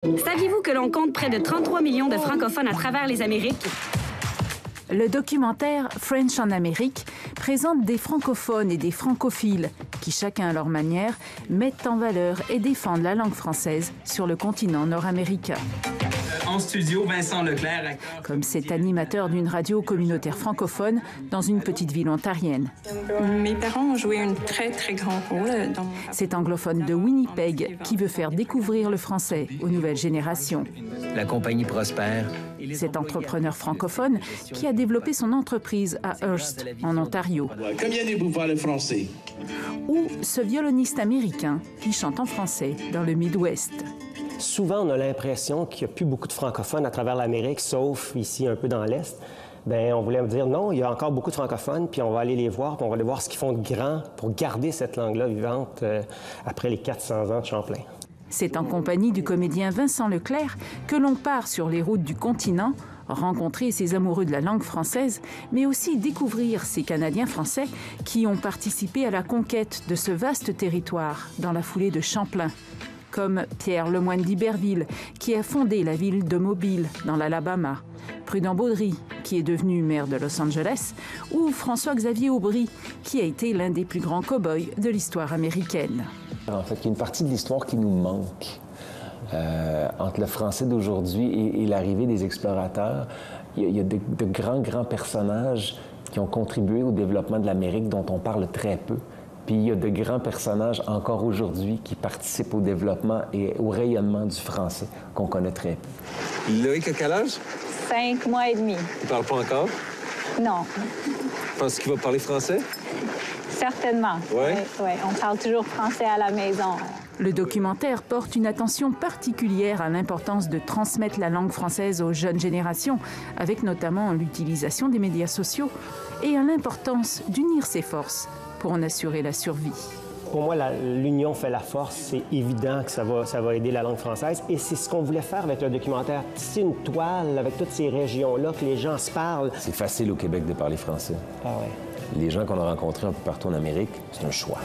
Saviez-vous que l'on compte près de 33 millions de francophones à travers les Amériques? Le documentaire French en Amérique présente des francophones et des francophiles qui, chacun à leur manière, mettent en valeur et défendent la langue française sur le continent nord-américain. En studio, Vincent Leclerc, acteur. Comme cet animateur d'une radio communautaire francophone dans une petite ville ontarienne. Mes parents ont joué un très, très grand rôle dans... Cet anglophone de Winnipeg qui veut faire découvrir le français aux nouvelles générations. La compagnie prospère. Cet entrepreneur francophone qui a développé son entreprise à Hearst, en Ontario. Combien vous parlez français? Ou ce violoniste américain qui chante en français dans le Midwest. Souvent, on a l'impression qu'il n'y a plus beaucoup de francophones à travers l'Amérique, sauf ici un peu dans l'Est. Bien, on voulait dire non, il y a encore beaucoup de francophones, puis on va aller les voir, puis on va aller voir ce qu'ils font de grand pour garder cette langue-là vivante après les 400 ans de Champlain. C'est en compagnie du comédien Vincent Leclerc que l'on part sur les routes du continent, rencontrer ces amoureux de la langue française, mais aussi découvrir ces Canadiens français qui ont participé à la conquête de ce vaste territoire dans la foulée de Champlain. Comme Pierre Lemoine d'Iberville, qui a fondé la ville de Mobile, dans l'Alabama, Prudent Baudry, qui est devenu maire de Los Angeles, ou François-Xavier Aubry, qui a été l'un des plus grands cow-boys de l'histoire américaine. En fait, il y a une partie de l'histoire qui nous manque. Entre le français d'aujourd'hui et l'arrivée des explorateurs, il y a de grands personnages qui ont contribué au développement de l'Amérique dont on parle très peu. Puis il y a de grands personnages encore aujourd'hui qui participent au développement et au rayonnement du français qu'on connaît très peu. Loïc, à quel âge? 5 mois et demi. Il parle pas encore? Non. Penses-tu qu'il va parler français? Certainement. Ouais? Oui, on parle toujours français à la maison. Le documentaire porte une attention particulière à l'importance de transmettre la langue française aux jeunes générations, avec notamment l'utilisation des médias sociaux, et à l'importance d'unir ses forces pour en assurer la survie. Pour moi, l'union fait la force. C'est évident que ça va aider la langue française. Et c'est ce qu'on voulait faire avec le documentaire. Tisser une toile avec toutes ces régions-là, que les gens se parlent. C'est facile au Québec de parler français. Ah ouais. Les gens qu'on a rencontrés un peu partout en Amérique, c'est un choix.